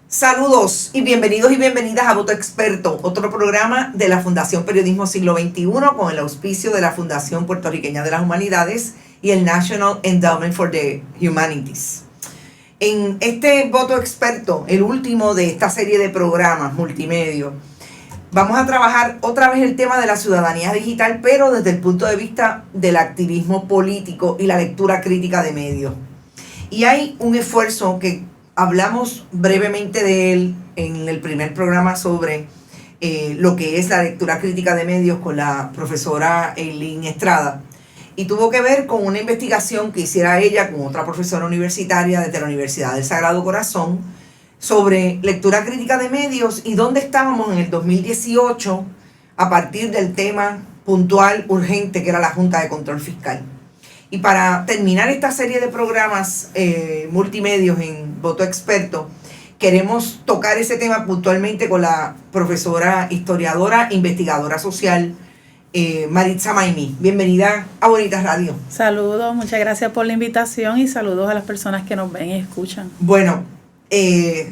Saludos y bienvenidos y bienvenidas a Voto Experto, otro programa de la Fundación Periodismo Siglo XXI con el auspicio de la Fundación Puertorriqueña de las Humanidades y el National Endowment for the Humanities. En este Voto Experto, el último de esta serie de programas multimedia, vamos a trabajar otra vez el tema de la ciudadanía digital, pero desde el punto de vista del activismo político y la lectura crítica de medios. Y hay un esfuerzo que hablamos brevemente de él en el primer programa sobre lo que es la lectura crítica de medios con la profesora Eileen Estrada. Y tuvo que ver con una investigación que hiciera ella con otra profesora universitaria desde la Universidad del Sagrado Corazón sobre lectura crítica de medios y dónde estábamos en el 2018 a partir del tema puntual, urgente, que era la Junta de Control Fiscal. Y para terminar esta serie de programas multimedios en Voto Experto, queremos tocar ese tema puntualmente con la profesora, historiadora, investigadora social, Maritza Maimí. Bienvenida a Bonitas Radio. Saludos, muchas gracias por la invitación y saludos a las personas que nos ven y escuchan. Bueno,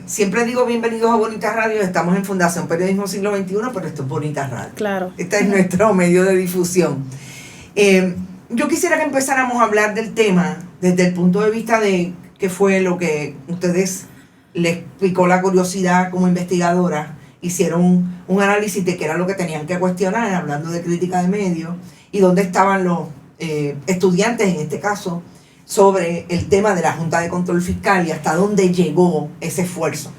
siempre digo bienvenidos a Bonitas Radio, estamos en Fundación Periodismo Siglo XXI, pero esto es Bonitas Radio. Claro. Este es nuestro medio de difusión. Yo quisiera que empezáramos a hablar del tema desde el punto de vista de qué fue lo que ustedes les picó la curiosidad como investigadora, hicieron un análisis de qué era lo que tenían que cuestionar, hablando de crítica de medios, y dónde estaban los estudiantes, en este caso, sobre el tema de la Junta de Control Fiscal y hasta dónde llegó ese esfuerzo.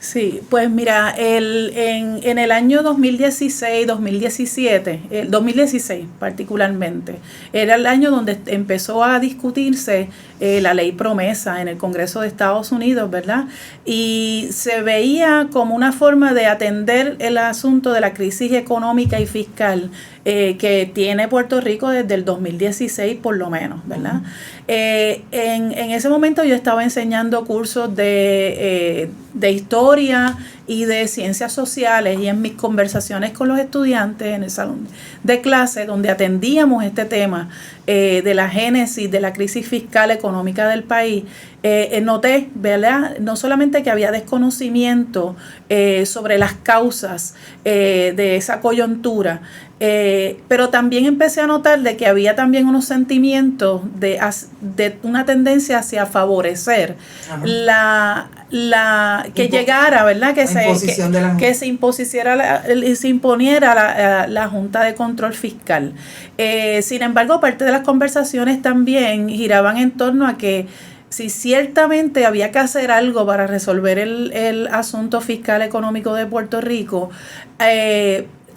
Sí, pues mira, en el año 2016, 2017, 2016 particularmente, era el año donde empezó a discutirse la ley promesa en el Congreso de Estados Unidos, ¿verdad? Y se veía como una forma de atender el asunto de la crisis económica y fiscal que tiene Puerto Rico desde el 2016 por lo menos, ¿verdad? En ese momento yo estaba enseñando cursos de historia y de ciencias sociales, y en mis conversaciones con los estudiantes en el salón de clase donde atendíamos este tema de la génesis de la crisis fiscal económica del país, noté, ¿verdad?, no solamente que había desconocimiento sobre las causas de esa coyuntura, pero también empecé a notar de que había también unos sentimientos de una tendencia hacia favorecer que llegara, ¿verdad?, que se imponiera la Junta de Control Fiscal. Sin embargo, parte de las conversaciones también giraban en torno a que si ciertamente había que hacer algo para resolver el asunto fiscal económico de Puerto Rico,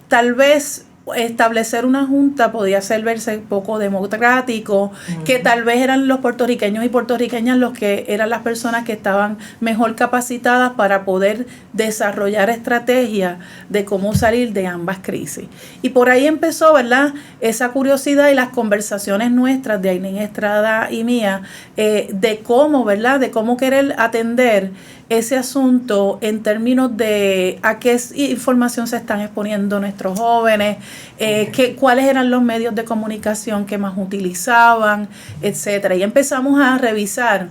tal vez establecer una junta podía verse poco democrático, que tal vez eran los puertorriqueños y puertorriqueñas los que eran las personas que estaban mejor capacitadas para poder desarrollar estrategias de cómo salir de ambas crisis. Y por ahí empezó, ¿verdad?, esa curiosidad y las conversaciones nuestras de Eileen Estrada y mía de cómo, ¿verdad?, de cómo querer atender ese asunto en términos de a qué información se están exponiendo nuestros jóvenes, cuáles eran los medios de comunicación que más utilizaban, etcétera. Y empezamos a revisar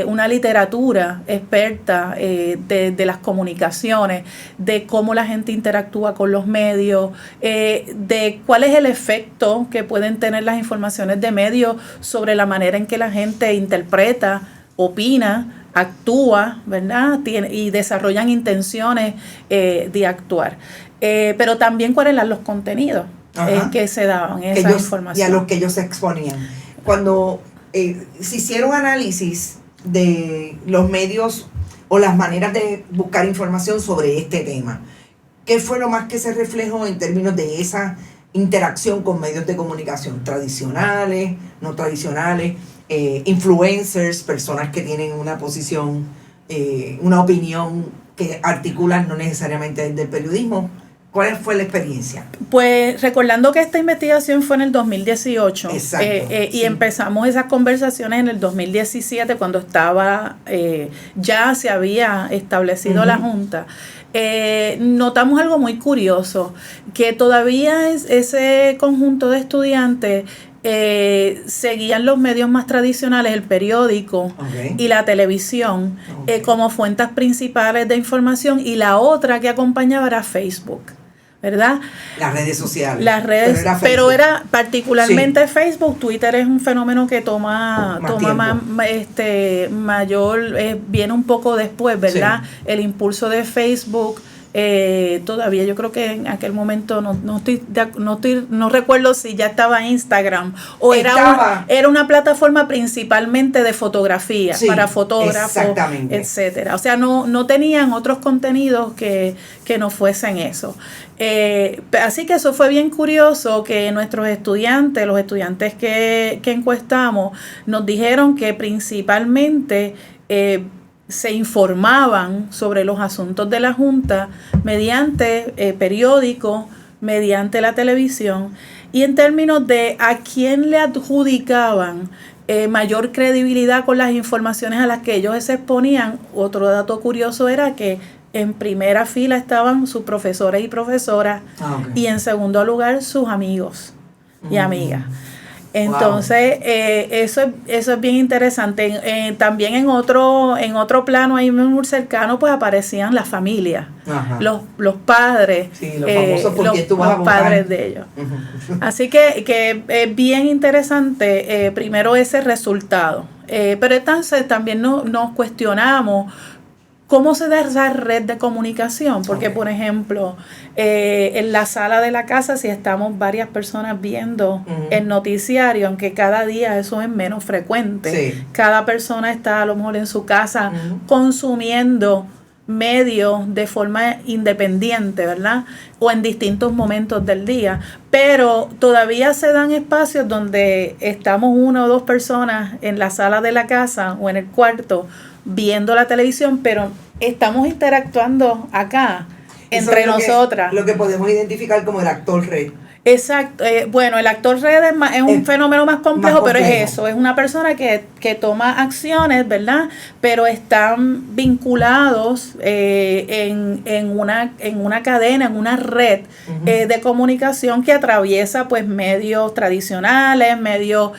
una literatura experta de las comunicaciones, de cómo la gente interactúa con los medios, de cuál es el efecto que pueden tener las informaciones de medios sobre la manera en que la gente interpreta, opina, actúa, ¿verdad?, y desarrollan intenciones de actuar. Pero también cuáles eran los contenidos que se daban en esa información. Y a los que ellos se exponían. Cuando se hicieron análisis de los medios o las maneras de buscar información sobre este tema, ¿qué fue lo más que se reflejó en términos de esa interacción con medios de comunicación tradicionales, no tradicionales? Influencers, personas que tienen una posición, una opinión que articulan no necesariamente desde el periodismo, ¿Cuál fue la experiencia? Pues recordando que esta investigación fue en el 2018. Exacto, y empezamos esas conversaciones en el 2017 cuando ya se había establecido la Junta. Notamos algo muy curioso, que todavía ese conjunto de estudiantes seguían los medios más tradicionales, el periódico y la televisión, como fuentes principales de información, y la otra que acompañaba era Facebook, ¿verdad? Las redes sociales. Las redes, pero era particularmente Facebook. Twitter es un fenómeno que toma mayor, viene un poco después, ¿verdad? Sí. El impulso de Facebook. Todavía yo creo que en aquel momento no recuerdo si ya estaba Instagram o era una plataforma principalmente de fotografía, sí, para fotógrafos, etcétera. O sea, no tenían otros contenidos que no fuesen eso. Así que eso fue bien curioso, que nuestros estudiantes, los estudiantes que encuestamos, nos dijeron que principalmente se informaban sobre los asuntos de la Junta mediante periódicos, mediante la televisión, y en términos de a quién le adjudicaban mayor credibilidad con las informaciones a las que ellos se exponían. Otro dato curioso era que en primera fila estaban sus profesores y profesoras, y en segundo lugar sus amigos y amigas. Entonces, eso es bien interesante. También en otro plano ahí muy cercano, pues aparecían las familias, los padres, sí, los famosos porque tú vas a los padres de ellos. Así que es bien interesante, primero ese resultado. Pero entonces también nos cuestionamos cómo se da esa red de comunicación, porque por ejemplo, en la sala de la casa, si estamos varias personas viendo el noticiario, aunque cada día eso es menos frecuente, sí, cada persona está a lo mejor en su casa consumiendo medios de forma independiente, ¿verdad? O en distintos momentos del día, pero todavía se dan espacios donde estamos una o dos personas en la sala de la casa o en el cuarto viendo la televisión, pero estamos interactuando acá entre nosotras. Lo que podemos identificar como el actor red. Exacto. Bueno, el actor red es un fenómeno más complejo, pero es eso, es una persona que toma acciones, ¿verdad? Pero están vinculados en una cadena, en una red de comunicación que atraviesa pues medios tradicionales, medios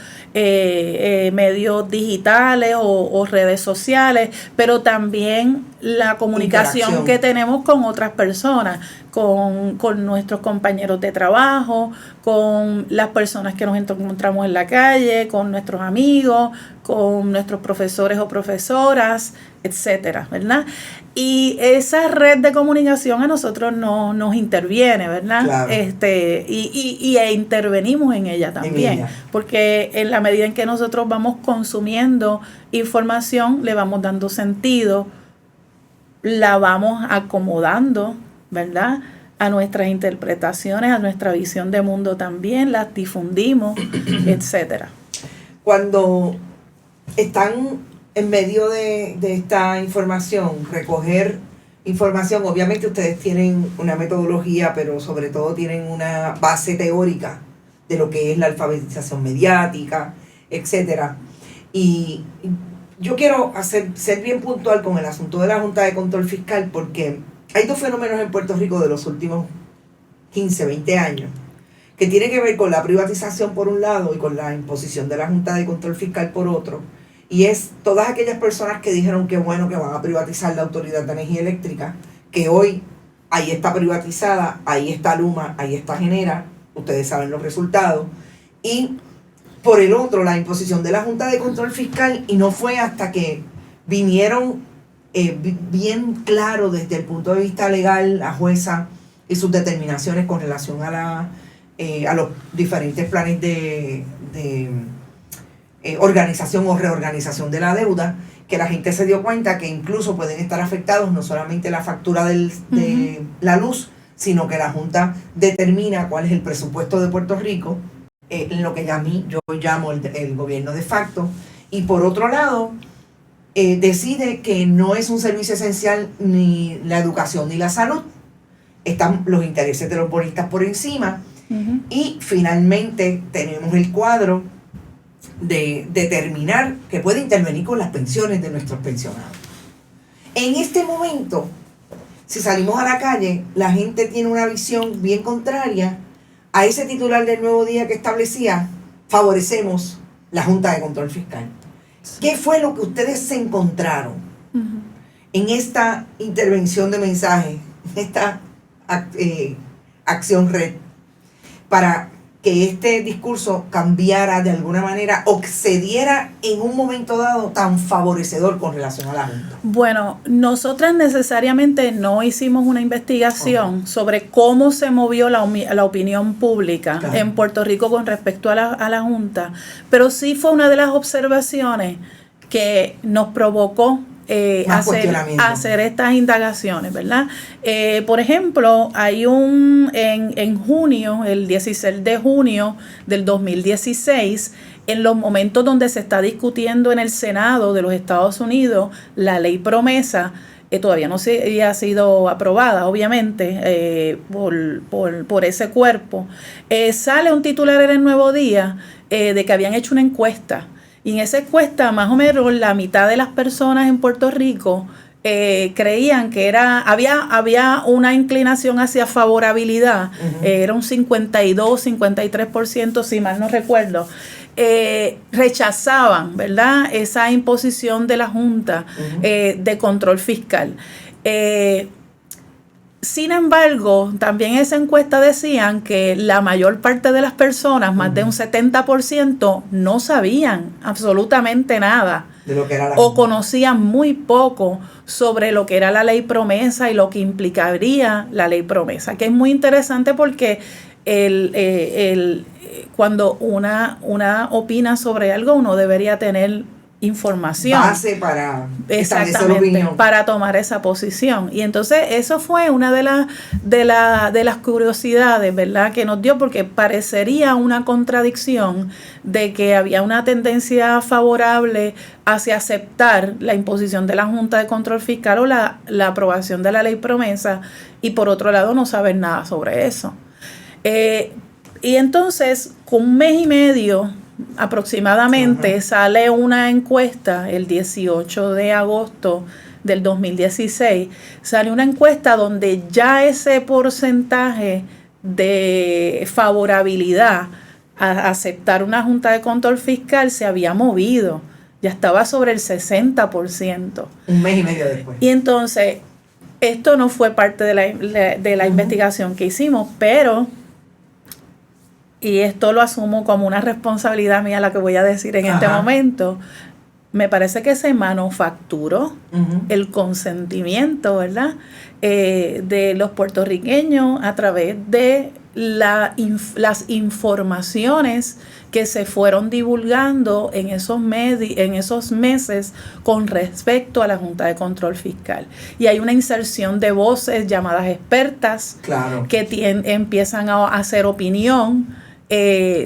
digitales o redes sociales, pero también la comunicación que tenemos con otras personas, con nuestros compañeros de trabajo, con las personas que nos encontramos en la calle, con nuestros amigos, con nuestros profesores o profesoras, etcétera, ¿verdad? Y esa red de comunicación a nosotros nos interviene, ¿verdad? Claro. Y intervenimos en ella también, porque en la medida en que nosotros vamos consumiendo información, le vamos dando sentido, la vamos acomodando, ¿verdad?, a nuestras interpretaciones, a nuestra visión de mundo también, las difundimos, etcétera. Cuando están en medio de esta información, recoger información, obviamente ustedes tienen una metodología, pero sobre todo tienen una base teórica de lo que es la alfabetización mediática, etcétera. Y yo quiero ser bien puntual con el asunto de la Junta de Control Fiscal, porque hay dos fenómenos en Puerto Rico de los últimos 15, 20 años, que tienen que ver con la privatización por un lado y con la imposición de la Junta de Control Fiscal por otro. Y es todas aquellas personas que dijeron que bueno, que van a privatizar la Autoridad de Energía Eléctrica, que hoy ahí está privatizada, ahí está Luma, ahí está Genera, ustedes saben los resultados. Y por el otro, la imposición de la Junta de Control Fiscal, y no fue hasta que vinieron bien claro desde el punto de vista legal la jueza y sus determinaciones con relación a los diferentes planes de organización o reorganización de la deuda, que la gente se dio cuenta que incluso pueden estar afectados no solamente la factura de la luz, sino que la Junta determina cuál es el presupuesto de Puerto Rico, en lo que yo llamo el gobierno de facto, y por otro lado decide que no es un servicio esencial ni la educación ni la salud, están los intereses de los bonistas por encima. Uh-huh. Y finalmente tenemos el cuadro de determinar que puede intervenir con las pensiones de nuestros pensionados. En este momento, si salimos a la calle, la gente tiene una visión bien contraria a ese titular del Nuevo Día que establecía: favorecemos la Junta de Control Fiscal. ¿Qué fue lo que ustedes se encontraron uh-huh. en esta intervención de mensaje, esta acción red, para que este discurso cambiara de alguna manera o se diera en un momento dado tan favorecedor con relación a la Junta? Bueno, nosotras necesariamente no hicimos una investigación sobre cómo se movió la opinión pública en Puerto Rico con respecto a la Junta, pero sí fue una de las observaciones que nos provocó hacer estas indagaciones, ¿verdad? Por ejemplo, hay en junio, el 16 de junio del 2016, en los momentos donde se está discutiendo en el Senado de los Estados Unidos la ley promesa, todavía no se había sido aprobada, obviamente, por ese cuerpo, sale un titular en el Nuevo Día de que habían hecho una encuesta. Y en esa encuesta, más o menos, la mitad de las personas en Puerto Rico creían que había una inclinación hacia favorabilidad, uh-huh. Era un 52-53%, si mal no recuerdo. Rechazaban, ¿verdad?, esa imposición de la Junta uh-huh. De control fiscal. Sin embargo, también esa encuesta decían que la mayor parte de las personas, más de un 70%, no sabían absolutamente nada de lo que era o conocían muy poco sobre lo que era la ley promesa y lo que implicaría la ley promesa, que es muy interesante porque cuando una opina sobre algo, uno debería tener información, base para establecer opinión, para tomar esa posición. Y entonces eso fue una de las curiosidades, ¿verdad?, que nos dio, porque parecería una contradicción de que había una tendencia favorable hacia aceptar la imposición de la Junta de Control Fiscal o la aprobación de la ley promesa, y por otro lado no saber nada sobre eso. Y entonces, con un mes y medio aproximadamente, uh-huh. sale una encuesta el 18 de agosto del 2016, sale una encuesta donde ya ese porcentaje de favorabilidad a aceptar una Junta de Control Fiscal se había movido, ya estaba sobre el 60%. Un mes y medio después. Y entonces, esto no fue parte de la uh-huh. investigación que hicimos, pero... y esto lo asumo como una responsabilidad mía, la que voy a decir en Ajá. este momento, me parece que se manufacturó uh-huh. el consentimiento, ¿verdad?, de los puertorriqueños a través de las informaciones que se fueron divulgando en esos meses con respecto a la Junta de Control Fiscal. Y hay una inserción de voces llamadas expertas, claro. que empiezan a hacer opinión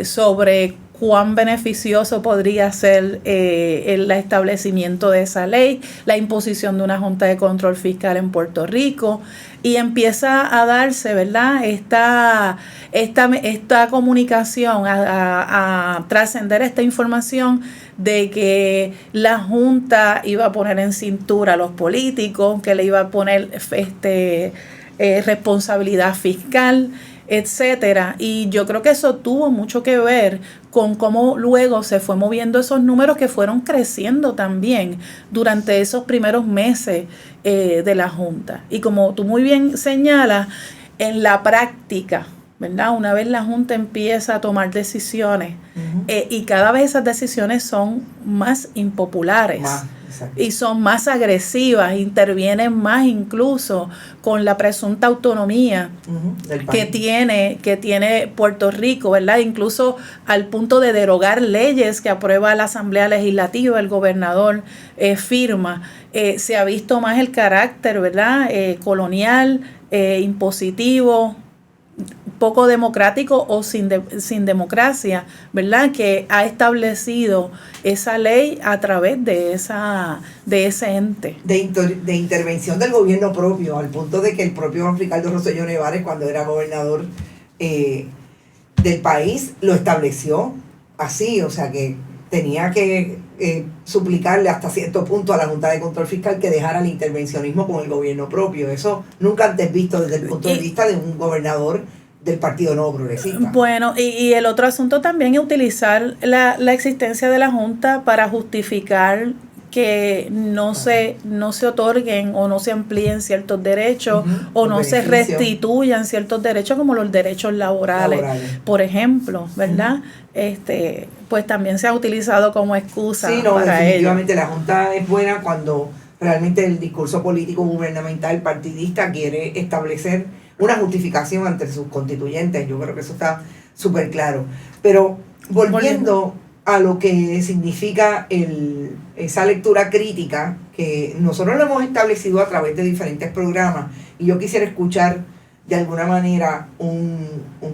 sobre cuán beneficioso podría ser el establecimiento de esa ley, la imposición de una Junta de Control Fiscal en Puerto Rico, y empieza a darse, ¿verdad?, esta comunicación, a trascender esta información de que la Junta iba a poner en cintura a los políticos, que le iba a poner responsabilidad fiscal, etcétera. Y yo creo que eso tuvo mucho que ver con cómo luego se fue moviendo esos números, que fueron creciendo también durante esos primeros meses de la Junta. Y como tú muy bien señalas, en la práctica, ¿verdad?, una vez la Junta empieza a tomar decisiones, uh-huh. Y cada vez esas decisiones son más impopulares. Y son más agresivas, intervienen más incluso con la presunta autonomía uh-huh. que tiene Puerto Rico, ¿verdad? Incluso al punto de derogar leyes que aprueba la Asamblea Legislativa, el gobernador firma. Se ha visto más el carácter, ¿verdad?, colonial, impositivo, poco democrático o sin democracia, ¿verdad? Que ha establecido esa ley a través de ese ente. De intervención del gobierno propio, al punto de que el propio Ricardo Rosselló Nevares, cuando era gobernador del país, lo estableció así, o sea que tenía que suplicarle hasta cierto punto a la Junta de Control Fiscal que dejara el intervencionismo con el gobierno propio. Eso nunca antes visto desde el punto de vista de un gobernador del Partido Nuevo Progresista. Bueno, y el otro asunto también es utilizar la existencia de la Junta para justificar que no se otorguen o no se amplíen ciertos derechos o no se restituyan ciertos derechos como los derechos laborales. Por ejemplo, ¿verdad? Pues también se ha utilizado como excusa para definitivamente ello. La Junta es buena cuando realmente el discurso político gubernamental partidista quiere establecer una justificación ante sus constituyentes. Yo creo que eso está súper claro. Pero volviendo a lo que significa esa lectura crítica, que nosotros lo hemos establecido a través de diferentes programas, y yo quisiera escuchar de alguna manera un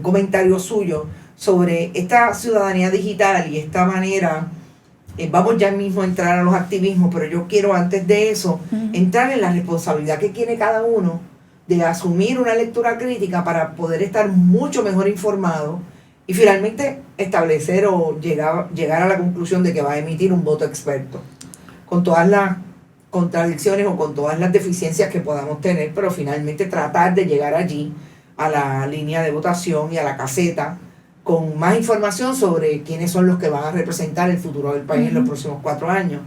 comentario suyo sobre esta ciudadanía digital y esta manera, vamos ya mismo a entrar a los activismos, pero yo quiero antes de eso entrar en la responsabilidad que tiene cada uno de asumir una lectura crítica para poder estar mucho mejor informado y finalmente establecer o llegar a la conclusión de que va a emitir un voto experto, con todas las contradicciones o con todas las deficiencias que podamos tener, pero finalmente tratar de llegar allí a la línea de votación y a la caseta con más información sobre quiénes son los que van a representar el futuro del país en los próximos 4 años.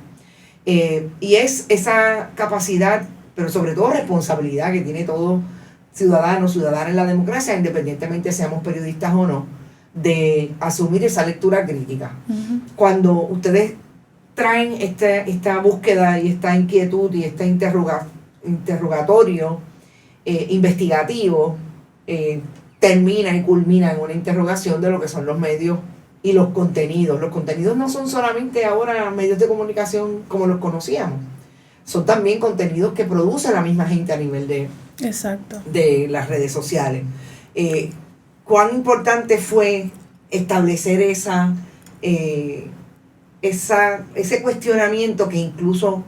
Y es esa capacidad, pero sobre todo responsabilidad que tiene todo ciudadana en la democracia, independientemente seamos periodistas o no, de asumir esa lectura crítica. Cuando ustedes traen esta búsqueda y esta inquietud y este interrogatorio investigativo, termina y culmina en una interrogación de lo que son los medios y los contenidos. Los contenidos no son solamente ahora medios de comunicación como los conocíamos, son también contenidos que produce la misma gente a nivel de las redes sociales. ¿Cuán importante fue establecer ese cuestionamiento que incluso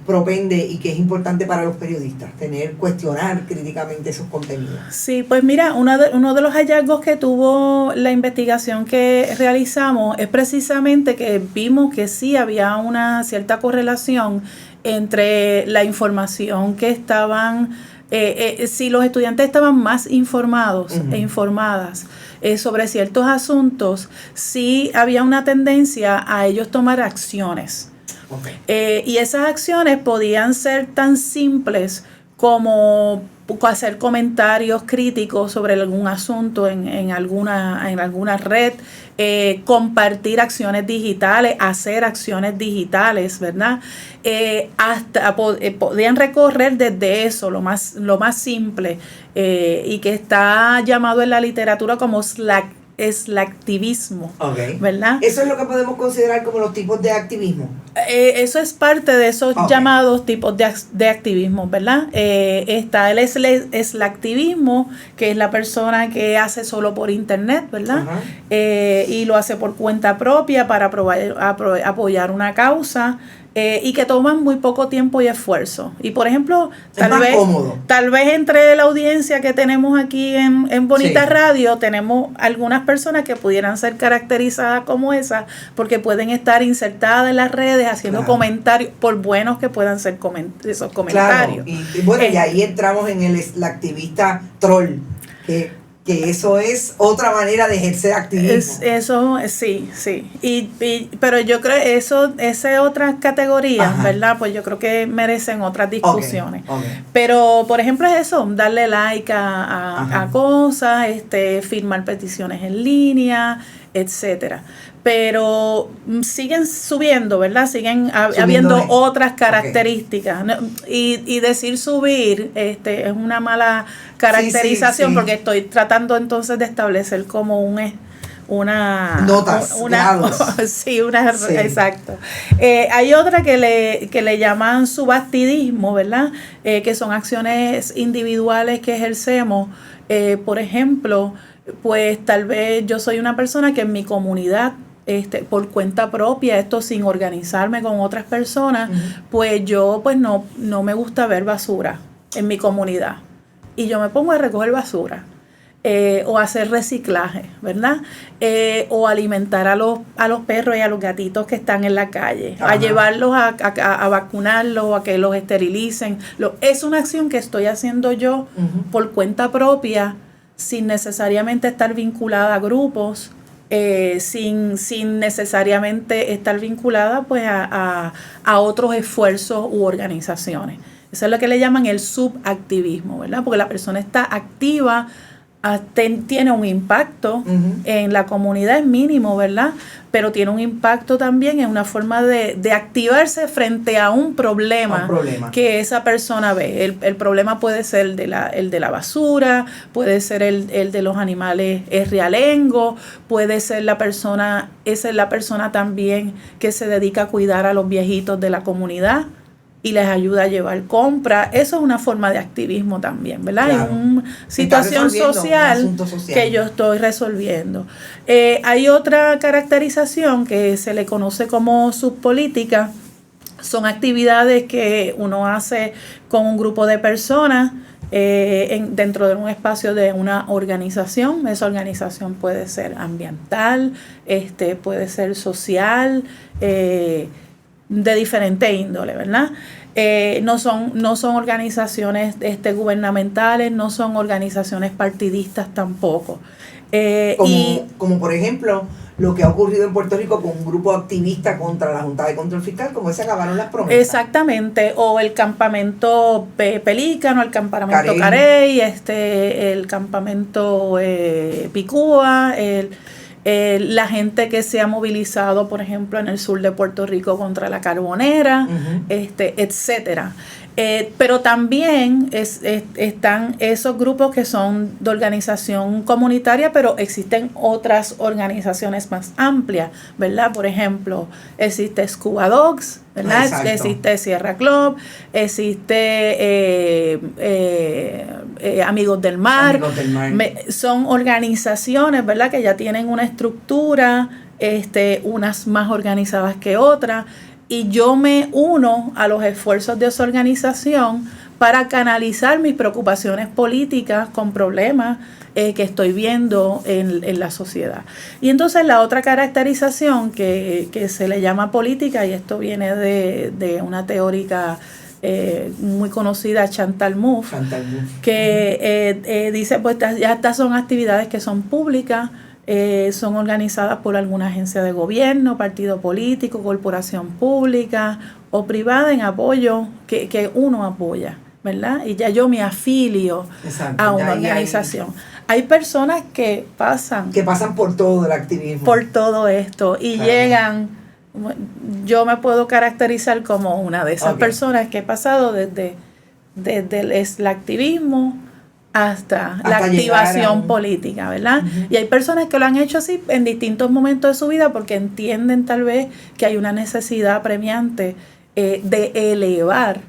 propende y que es importante para los periodistas, cuestionar críticamente esos contenidos? Sí, pues mira, uno de los hallazgos que tuvo la investigación que realizamos es precisamente que vimos que sí había una cierta correlación entre la información que estaban, si los estudiantes estaban más informados e informadas sobre ciertos asuntos, sí había una tendencia a ellos tomar acciones. Y esas acciones podían ser tan simples como hacer comentarios críticos sobre algún asunto en alguna red, compartir acciones digitales, hacer acciones digitales, ¿verdad? Hasta podían recorrer desde eso, lo más simple, y que está llamado en la literatura como slacktivismo, ¿verdad? ¿Eso es lo que podemos considerar como los tipos de activismo? Eso es parte de esos llamados tipos de activismo, ¿verdad? Está el slacktivismo, que es la persona que hace solo por internet, ¿verdad? Y lo hace por cuenta propia para apoyar una causa. Y que toman muy poco tiempo y esfuerzo. Y por ejemplo, tal vez entre la audiencia que tenemos aquí en Bonita Radio, tenemos algunas personas que pudieran ser caracterizadas como esas, porque pueden estar insertadas en las redes haciendo comentarios, por buenos que puedan ser esos comentarios. Y bueno, y ahí entramos en el activista troll, que eso es otra manera de ejercer activismo. Eso sí. Pero yo creo esas otras categorías, ¿verdad? Pues yo creo que merecen otras discusiones. Pero, por ejemplo, es eso, darle like a cosas, firmar peticiones en línea, etcétera. Pero siguen subiendo, ¿verdad? Siguen habiendo otras características. Y decir subir es una mala caracterización, porque estoy tratando entonces de establecer como un notas, grados. Sí, Sí. exacto. Hay otra que le llaman subactivismo, ¿verdad? Que son acciones individuales que ejercemos. Por ejemplo, pues tal vez yo soy una persona que en mi comunidad, por cuenta propia, esto sin organizarme con otras personas, pues yo pues no me gusta ver basura en mi comunidad. Y yo me pongo a recoger basura. O hacer reciclaje, ¿verdad? O alimentar a los perros y a los gatitos que están en la calle, Ajá. a llevarlos a vacunarlos, a que los esterilicen. Es una acción que estoy haciendo yo por cuenta propia, sin necesariamente estar vinculada a grupos, sin necesariamente estar vinculada pues a otros esfuerzos u organizaciones. Eso es lo que le llaman el subactivismo, ¿verdad? Porque la persona está activa, tiene un impacto en la comunidad, es mínimo, ¿verdad? Pero tiene un impacto también en una forma de activarse frente a un problema que esa persona ve. El problema puede ser el de la basura, puede ser el de los animales realengo, puede ser esa es la persona también que se dedica a cuidar a los viejitos de la comunidad y les ayuda a llevar compras. Eso es una forma de activismo también, ¿verdad? Claro. Es una situación social que yo estoy resolviendo. Hay otra caracterización que se le conoce como subpolítica. Son actividades que uno hace con un grupo de personas dentro de un espacio de una organización. Esa organización puede ser ambiental, puede ser social, de diferente índole, ¿verdad? No son organizaciones gubernamentales, no son organizaciones partidistas tampoco. Como por ejemplo lo que ha ocurrido en Puerto Rico con un grupo activista contra la Junta de Control Fiscal, como se acabaron las promesas. Exactamente, o el campamento Pelícano, el campamento Carey, el campamento Picúa, la gente que se ha movilizado, por ejemplo, en el sur de Puerto Rico contra la carbonera, etcétera. Pero también están esos grupos que son de organización comunitaria, pero existen otras organizaciones más amplias, ¿verdad? Por ejemplo, existe Scuba Dogs, ¿verdad? Exacto. Existe Sierra Club, existe Amigos del Mar. Amigos del Mar. Son organizaciones, ¿verdad? Que ya tienen una estructura, unas más organizadas que otras. Y yo me uno a los esfuerzos de esa organización para canalizar mis preocupaciones políticas con problemas que estoy viendo en la sociedad. Y entonces la otra caracterización que se le llama política, y esto viene de una teórica muy conocida, Chantal Mouffe, que dice, pues ya estas son actividades que son públicas, son organizadas por alguna agencia de gobierno, partido político, corporación pública o privada en apoyo que uno apoya, ¿verdad? Y ya yo me afilio a una organización. Hay personas que pasan por todo el activismo. Por todo esto y llegan. Yo me puedo caracterizar como una de esas personas que he pasado desde el activismo hasta la activación política, ¿verdad? Y hay personas que lo han hecho así en distintos momentos de su vida porque entienden tal vez que hay una necesidad apremiante de elevar,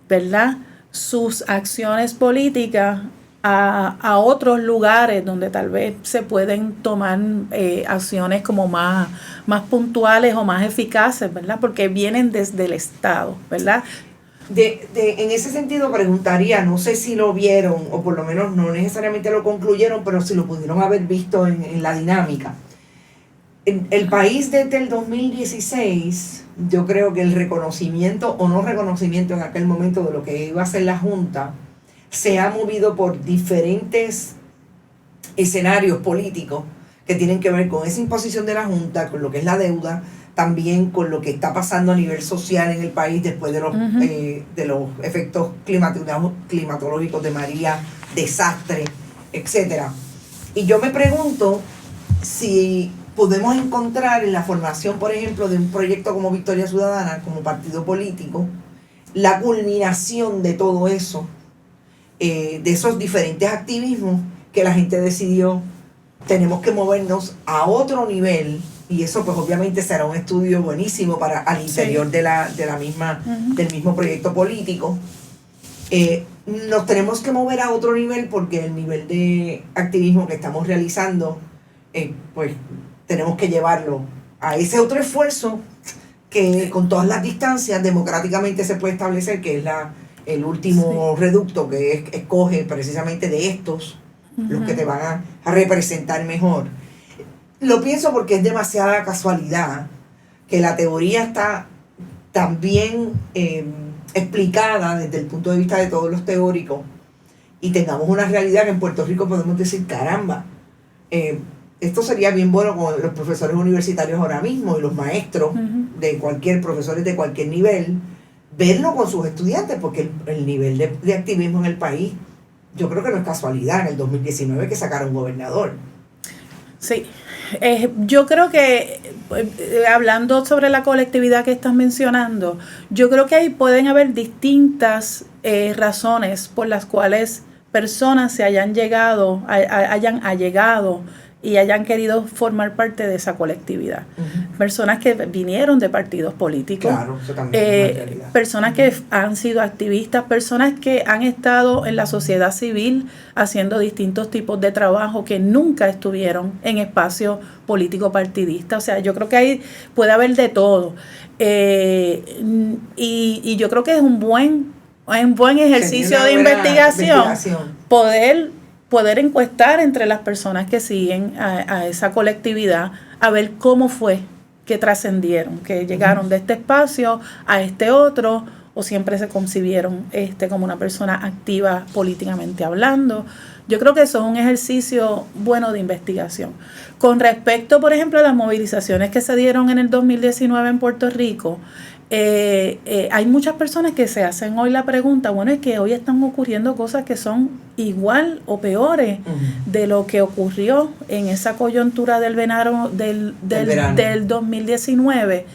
¿verdad?, sus acciones políticas a otros lugares donde tal vez se pueden tomar acciones como más puntuales o más eficaces, ¿verdad? Porque vienen desde el Estado, ¿verdad? En ese sentido preguntaría, no sé si lo vieron o por lo menos no necesariamente lo concluyeron, pero si lo pudieron haber visto en la dinámica. En el país desde el 2016, yo creo que el reconocimiento o no reconocimiento en aquel momento de lo que iba a hacer la Junta se ha movido por diferentes escenarios políticos que tienen que ver con esa imposición de la Junta, con lo que es la deuda, también con lo que está pasando a nivel social en el país después de los efectos climatológicos de María, desastre, etcétera. Y yo me pregunto si podemos encontrar en la formación, por ejemplo, de un proyecto como Victoria Ciudadana, como partido político, la culminación de todo eso, de esos diferentes activismos que la gente decidió tenemos que movernos a otro nivel, y eso pues obviamente será un estudio buenísimo para al interior de la misma, del mismo proyecto político. Nos tenemos que mover a otro nivel porque el nivel de activismo que estamos realizando, pues tenemos que llevarlo a ese otro esfuerzo que con todas las distancias democráticamente se puede establecer, que es el último reducto que escoge precisamente de estos, los que te van a representar mejor. Lo pienso porque es demasiada casualidad que la teoría está tan bien explicada desde el punto de vista de todos los teóricos y tengamos una realidad que en Puerto Rico podemos decir, caramba, esto sería bien bueno con los profesores universitarios ahora mismo y los maestros de profesores de cualquier nivel, verlo con sus estudiantes, porque el nivel de activismo en el país, yo creo que no es casualidad en el 2019 que sacaron gobernador. Sí, yo creo que, hablando sobre la colectividad que estás mencionando, yo creo que ahí pueden haber distintas razones por las cuales personas se hayan allegado y hayan querido formar parte de esa colectividad. Personas que vinieron de partidos políticos, claro, eso también es una realidad. Personas que han sido activistas, personas que han estado en la sociedad civil haciendo distintos tipos de trabajo que nunca estuvieron en espacios político partidista. O sea, yo creo que ahí puede haber de todo. Y yo creo que es un buen ejercicio de investigación poder encuestar entre las personas que siguen a esa colectividad, a ver cómo fue que trascendieron, que llegaron de este espacio a este otro, o siempre se concibieron como una persona activa políticamente hablando. Yo creo que eso es un ejercicio bueno de investigación. Con respecto, por ejemplo, a las movilizaciones que se dieron en el 2019 en Puerto Rico, hay muchas personas que se hacen hoy la pregunta, bueno, es que hoy están ocurriendo cosas que son igual o peores de lo que ocurrió en esa coyuntura del verano del 2019,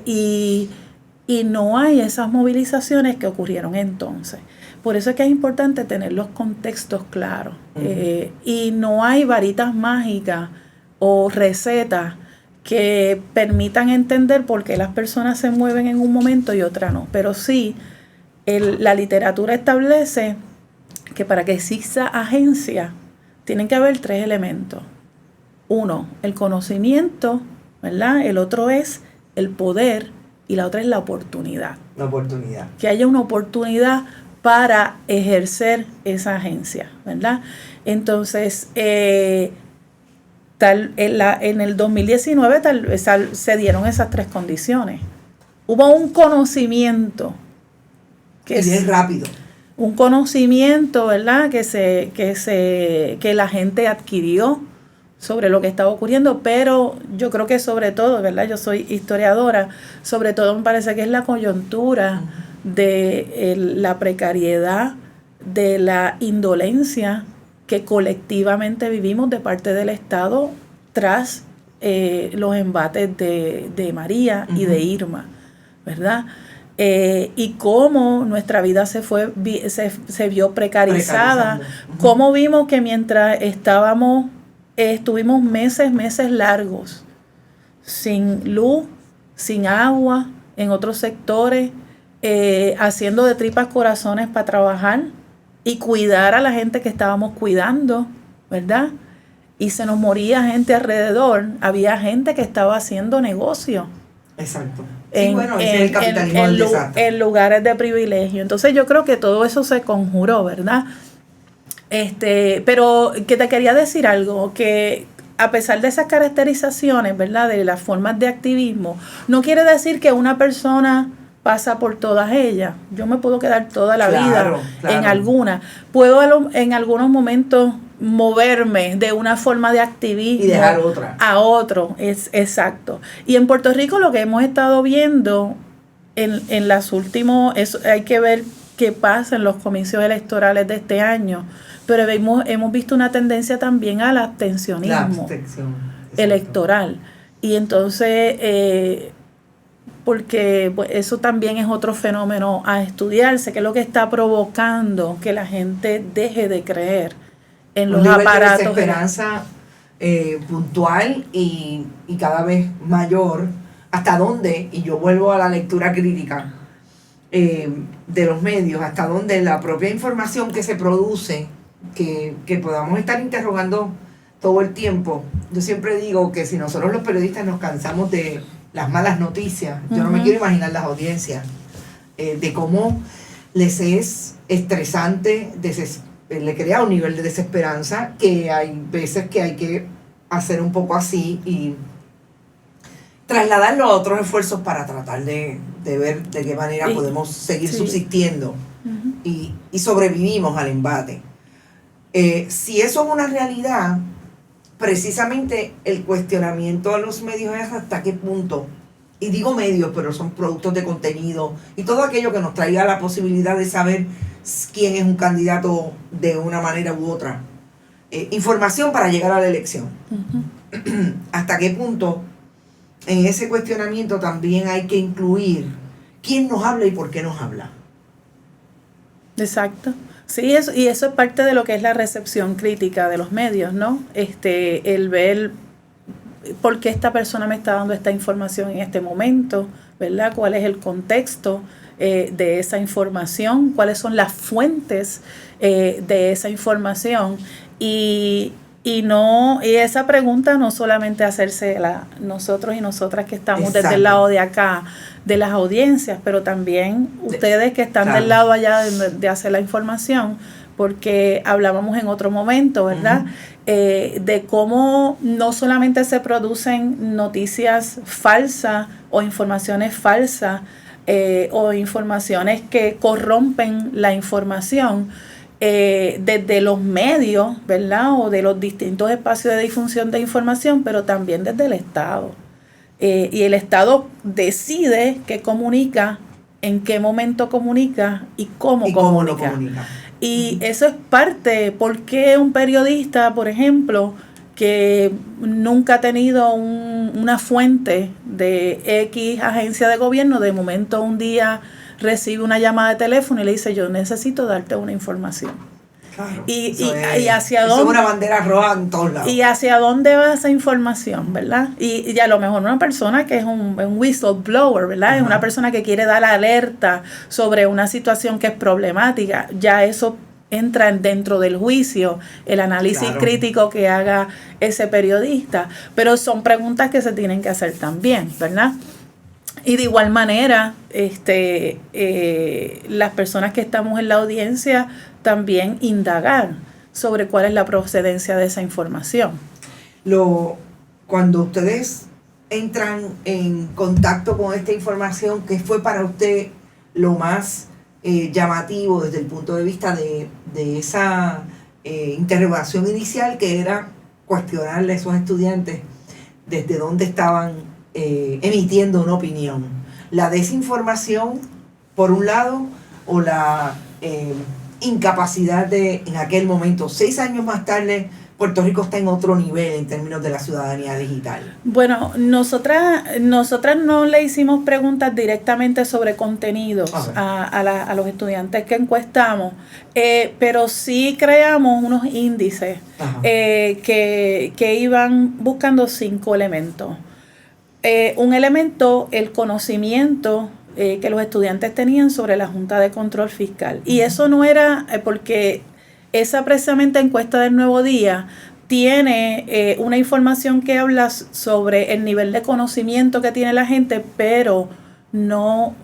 y no hay esas movilizaciones que ocurrieron entonces. Por eso es que es importante tener los contextos claros, y no hay varitas mágicas o recetas que permitan entender por qué las personas se mueven en un momento y otra no. Pero sí, la literatura establece que para que exista agencia tienen que haber 3 elementos. 1, el conocimiento, ¿verdad? El otro es el poder y la otra es la oportunidad. La oportunidad. Que haya una oportunidad para ejercer esa agencia, ¿verdad? Entonces, en el 2019 se dieron esas 3 condiciones. Hubo un conocimiento que es bien rápido. Un conocimiento, ¿verdad? Que la gente adquirió sobre lo que estaba ocurriendo, pero yo creo que sobre todo, ¿verdad? Yo soy historiadora, sobre todo me parece que es la coyuntura de la precariedad, de la indolencia que colectivamente vivimos de parte del Estado tras los embates de María y de Irma, ¿verdad? Y cómo nuestra vida se vio precarizada, cómo vimos que mientras estuvimos meses largos sin luz, sin agua, en otros sectores, haciendo de tripas corazones para trabajar y cuidar a la gente que estábamos cuidando, ¿verdad? Y se nos moría gente alrededor, había gente que estaba haciendo negocio. Exacto. Sí, bueno, ese es el capitalismo del desastre. En lugares de privilegio. Entonces yo creo que todo eso se conjuró, ¿verdad? Pero que te quería decir algo, que a pesar de esas caracterizaciones, ¿verdad? De las formas de activismo, no quiere decir que una persona pasa por todas ellas. Yo me puedo quedar toda la vida en alguna. Puedo en algunos momentos moverme de una forma de activismo y dejar otra a otro. Es exacto. Y en Puerto Rico lo que hemos estado viendo en las últimos, hay que ver qué pasa en los comicios electorales de este año, pero hemos visto una tendencia también al abstencionismo electoral. Y entonces porque pues, eso también es otro fenómeno a estudiarse, que es lo que está provocando que la gente deje de creer en los aparatos. De desesperanza puntual y cada vez mayor, hasta dónde, y yo vuelvo a la lectura crítica de los medios, hasta dónde la propia información que se produce, que podamos estar interrogando todo el tiempo. Yo siempre digo que si nosotros los periodistas nos cansamos de las malas noticias, yo no me quiero imaginar las audiencias, de cómo les es estresante, le crea un nivel de desesperanza, que hay veces que hay que hacer un poco así y trasladarlo a otros esfuerzos para tratar de ver de qué manera podemos seguir subsistiendo y sobrevivimos al embate. Si eso es una realidad, precisamente el cuestionamiento a los medios es hasta qué punto, y digo medios, pero son productos de contenido y todo aquello que nos traiga la posibilidad de saber quién es un candidato de una manera u otra. Información para llegar a la elección. Hasta qué punto en ese cuestionamiento también hay que incluir quién nos habla y por qué nos habla. Exacto. Sí, y eso es parte de lo que es la recepción crítica de los medios, ¿no? El ver por qué esta persona me está dando esta información en este momento, ¿verdad? ¿Cuál es el contexto de esa información? ¿Cuáles son las fuentes de esa información? Y esa pregunta no solamente hacérsela nosotros y nosotras que estamos desde el lado de acá, de las audiencias, pero también ustedes que están del lado allá de hacer la información, porque hablábamos en otro momento, ¿verdad? De cómo no solamente se producen noticias falsas o informaciones falsas o informaciones que corrompen la información, desde los medios, ¿verdad? O de los distintos espacios de difusión de información, pero también desde el Estado. Y el Estado decide qué comunica, en qué momento comunica y cómo comunica. Y eso es parte, porque un periodista, por ejemplo, que nunca ha tenido una fuente de X agencia de gobierno, de momento un día recibe una llamada de teléfono y le dice, yo necesito darte una información. Claro, y hacia dónde, es una bandera roja en todos lados. Y hacia dónde va esa información, ¿verdad? Y a lo mejor una persona que es un whistleblower, ¿verdad? Es una persona que quiere dar alerta sobre una situación que es problemática. Ya eso entra dentro del juicio, el análisis crítico que haga ese periodista. Pero son preguntas que se tienen que hacer también, ¿verdad? Y de igual manera, las personas que estamos en la audiencia también indagar sobre cuál es la procedencia de esa información. Cuando ustedes entran en contacto con esta información, ¿qué fue para usted lo más llamativo desde el punto de vista de esa interrogación inicial, que era cuestionarle a esos estudiantes desde dónde estaban emitiendo una opinión? ¿La desinformación, por un lado, o la incapacidad en aquel momento? 6 años más tarde, Puerto Rico está en otro nivel en términos de la ciudadanía digital. Bueno, nosotras no le hicimos preguntas directamente sobre contenidos a los estudiantes que encuestamos, pero sí creamos unos índices que iban buscando 5 elementos. Un elemento, el conocimiento que los estudiantes tenían sobre la Junta de Control Fiscal. Y eso no era porque esa precisamente encuesta del Nuevo Día tiene una información que habla sobre el nivel de conocimiento que tiene la gente, pero no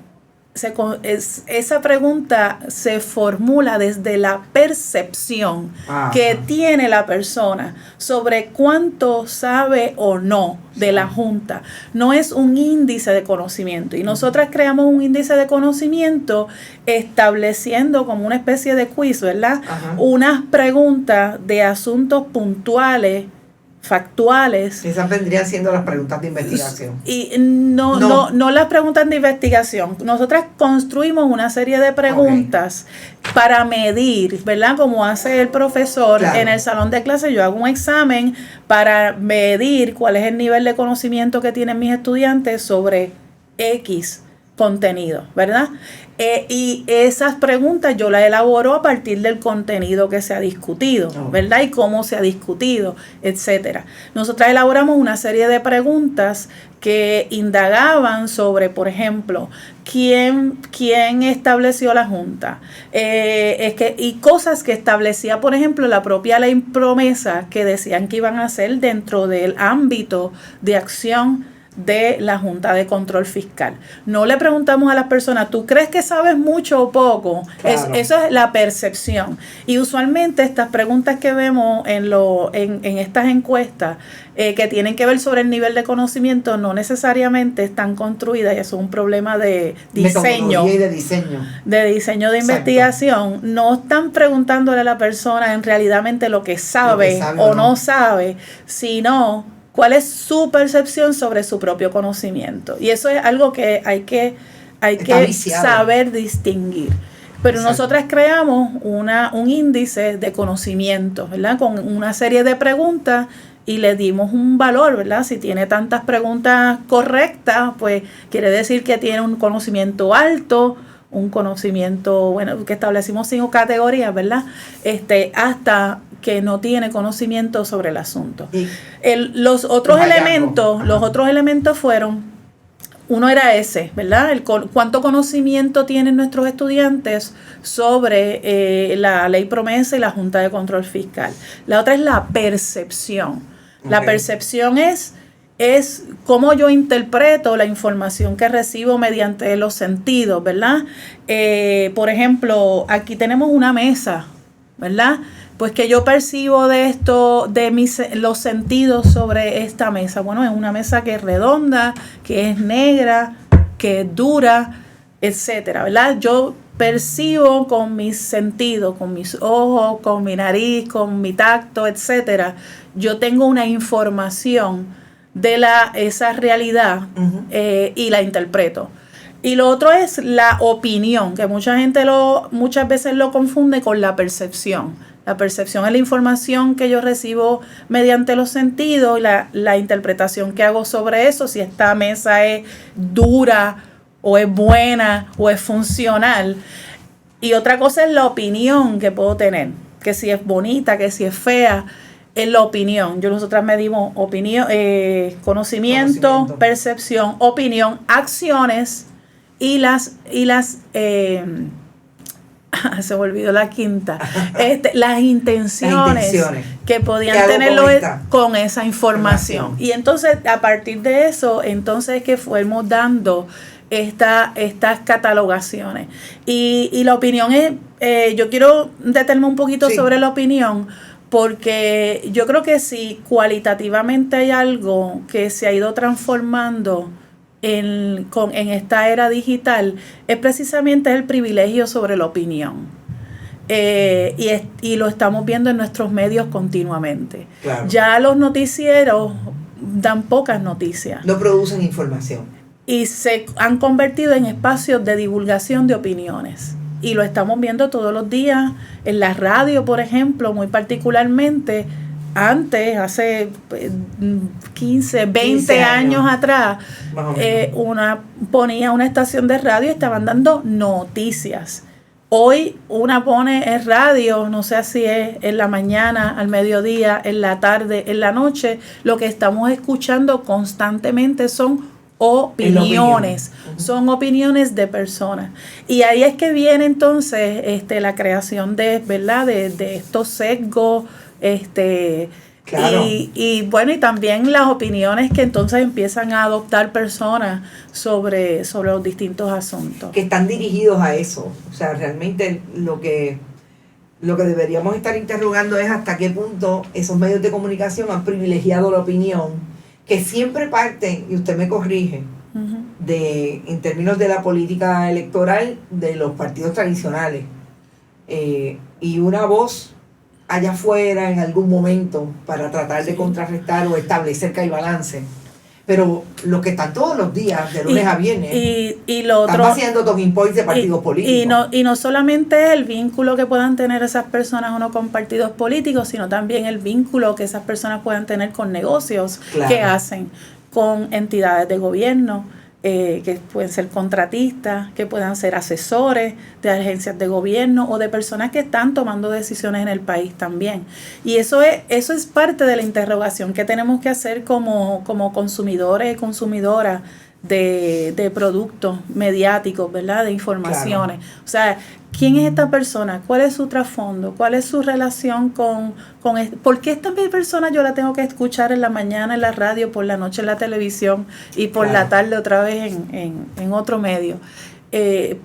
esa pregunta se formula desde la percepción que tiene la persona sobre cuánto sabe o no de la Junta. No es un índice de conocimiento. Y nosotras creamos un índice de conocimiento estableciendo como una especie de quiz, ¿verdad? Unas preguntas de asuntos puntuales, factuales. Esas vendrían siendo las preguntas de investigación. Y no las preguntas de investigación. Nosotras construimos una serie de preguntas para medir, ¿verdad? Como hace el profesor en el salón de clase, yo hago un examen para medir cuál es el nivel de conocimiento que tienen mis estudiantes sobre X contenido, ¿verdad? Y esas preguntas yo las elaboro a partir del contenido que se ha discutido, ¿verdad? Y cómo se ha discutido, etcétera. Nosotras elaboramos una serie de preguntas que indagaban sobre, por ejemplo, quién estableció la Junta, y cosas que establecía, por ejemplo, la propia ley promesa que decían que iban a hacer dentro del ámbito de acción de la Junta de Control Fiscal. No le preguntamos a las personas, ¿tú crees que sabes mucho o poco? Claro. Eso es la percepción. Y usualmente estas preguntas que vemos en estas encuestas que tienen que ver sobre el nivel de conocimiento no necesariamente están construidas, y eso es un problema de diseño. Y de diseño. De diseño de investigación. No están preguntándole a la persona en realidad lo que sabe o no sabe, sino cuál es su percepción sobre su propio conocimiento. Y eso es algo que hay que saber distinguir. Pero exacto. Nosotras creamos un índice de conocimiento, ¿verdad? Con una serie de preguntas y le dimos un valor, ¿verdad? Si tiene tantas preguntas correctas, pues quiere decir que tiene un conocimiento alto, un conocimiento, bueno, que establecimos 5 categorías, ¿verdad? Hasta que no tiene conocimiento sobre el asunto. Los otros elementos fueron, uno era ese, ¿verdad? Cuánto conocimiento tienen nuestros estudiantes sobre la ley promesa y la Junta de Control Fiscal. La otra es la percepción. Okay. La percepción es cómo yo interpreto la información que recibo mediante los sentidos, ¿verdad? Por ejemplo, aquí tenemos una mesa, ¿verdad? Pues que yo percibo de esto, los sentidos sobre esta mesa. Bueno, es una mesa que es redonda, que es negra, que es dura, etcétera, ¿verdad? Yo percibo con mis sentidos, con mis ojos, con mi nariz, con mi tacto, etcétera. Yo tengo una información de esa realidad y la interpreto. Y lo otro es la opinión, que muchas veces lo confunde con la percepción. La percepción es la información que yo recibo mediante los sentidos y la interpretación que hago sobre eso, si esta mesa es dura o es buena o es funcional. Y otra cosa es la opinión que puedo tener, que si es bonita, que si es fea, es la opinión. Nosotras medimos conocimiento, percepción, opinión, acciones y las se me olvidó la quinta, las intenciones que podían tenerlo con esa información. Y entonces, a partir de eso, entonces que fuimos dando estas catalogaciones. Y la opinión es, yo quiero detenerme un poquito sobre la opinión, porque yo creo que si cualitativamente hay algo que se ha ido transformando en esta era digital, es precisamente el privilegio sobre la opinión. Y lo estamos viendo en nuestros medios continuamente. Claro. Ya los noticieros dan pocas noticias. No producen información. Y se han convertido en espacios de divulgación de opiniones. Y lo estamos viendo todos los días en la radio, por ejemplo, muy particularmente. Antes, hace 15, 20 años atrás, ponía una estación de radio y estaban dando noticias. Hoy una pone en radio, no sé si es en la mañana, al mediodía, en la tarde, en la noche, lo que estamos escuchando constantemente son opiniones, son opiniones de personas. Y ahí es que viene entonces la creación ¿verdad? de estos sesgos, claro. y bueno, y también las opiniones que entonces empiezan a adoptar personas sobre los distintos asuntos. Que están dirigidos a eso. O sea, realmente lo que deberíamos estar interrogando es hasta qué punto esos medios de comunicación han privilegiado la opinión, que siempre parten, y usted me corrige, en términos de la política electoral de los partidos tradicionales. Y una voz allá afuera en algún momento para tratar de contrarrestar o establecer que hay balance. Pero los que están todos los días, de lunes a viernes, y lo otro, están haciendo talking points de partidos políticos. Y no solamente es el vínculo que puedan tener esas personas o no con partidos políticos, sino también el vínculo que esas personas puedan tener con negocios que hacen, con entidades de gobierno, que pueden ser contratistas, que puedan ser asesores de agencias de gobierno o de personas que están tomando decisiones en el país también. Y eso es parte de la interrogación que tenemos que hacer como consumidores y consumidoras de productos mediáticos, ¿verdad? De informaciones. Claro. O sea, ¿quién es esta persona? ¿Cuál es su trasfondo? ¿Cuál es su relación con ¿por qué esta persona yo la tengo que escuchar en la mañana en la radio, por la noche en la televisión y por la tarde otra vez en otro medio?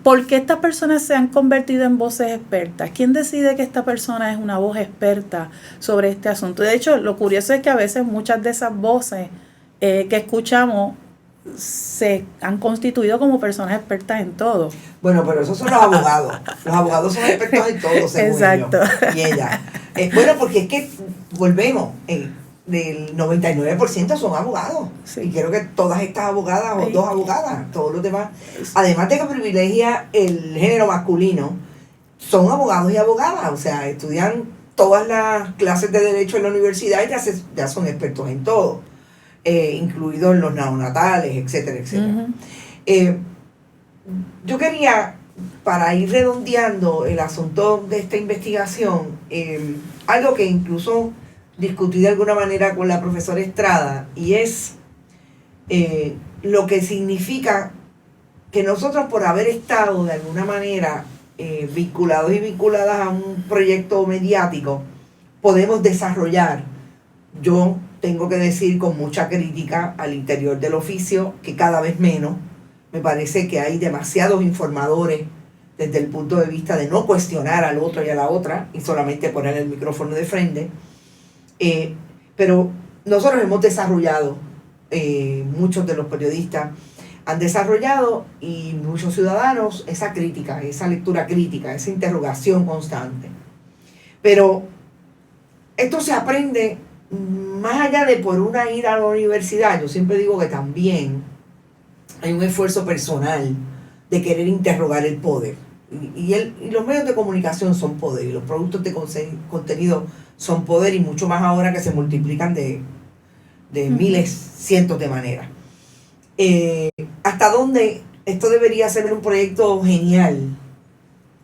¿Por qué estas personas se han convertido en voces expertas? ¿Quién decide que esta persona es una voz experta sobre este asunto? De hecho, lo curioso es que a veces muchas de esas voces que escuchamos se han constituido como personas expertas en todo. Bueno, pero esos son los abogados. Los abogados son expertos en todo, según Exacto. ellos y ella. Bueno, porque es que, volvemos, del 99% son abogados. Sí. Y creo que todas estas abogadas o dos abogadas, todos los demás, además de que privilegia el género masculino, son abogados y abogadas. O sea, estudian todas las clases de derecho en la universidad y ya son expertos en todo. Incluidos los neonatales, etcétera, etcétera. Uh-huh. Yo quería, para ir redondeando el asunto de esta investigación, algo que incluso discutí de alguna manera con la profesora Estrada, y es lo que significa que nosotros, por haber estado de alguna manera vinculados y vinculadas a un proyecto mediático, podemos desarrollar, yo tengo que decir con mucha crítica al interior del oficio, que cada vez menos, me parece que hay demasiados informadores desde el punto de vista de no cuestionar al otro y a la otra y solamente poner el micrófono de frente, pero nosotros hemos desarrollado, muchos de los periodistas han desarrollado, y muchos ciudadanos, esa crítica, esa lectura crítica, esa interrogación constante. Pero esto se aprende más allá de por una ida a la universidad. Yo siempre digo que también hay un esfuerzo personal de querer interrogar el poder. Y los medios de comunicación son poder, y los productos de contenido son poder, y mucho más ahora que se multiplican de miles, cientos de maneras. ¿Hasta dónde esto debería ser un proyecto genial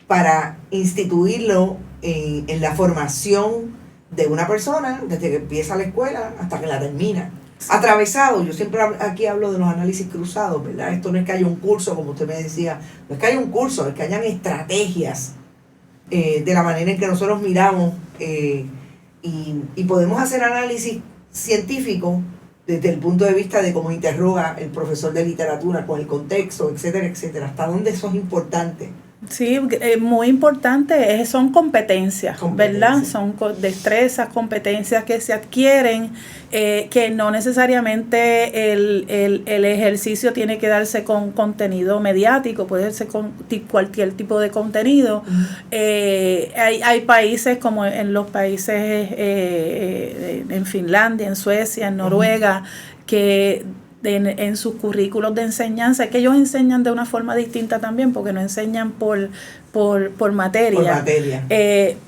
para instituirlo en la formación de una persona, desde que empieza la escuela hasta que la termina? Atravesado, yo siempre aquí hablo de los análisis cruzados, ¿verdad? Esto no es que haya un curso, como usted me decía, no es que haya un curso, es que hayan estrategias de la manera en que nosotros miramos y podemos hacer análisis científico desde el punto de vista de cómo interroga el profesor de literatura con el contexto, etcétera, etcétera. ¿Hasta dónde eso es importante? Sí, muy importante, son competencias, ¿verdad? Son destrezas, competencias que se adquieren, que no necesariamente el ejercicio tiene que darse con contenido mediático, puede ser con cualquier tipo de contenido. Hay países como en los países, en Finlandia, en Suecia, en Noruega, que en sus currículos de enseñanza, es que ellos enseñan de una forma distinta también, porque no enseñan por materia.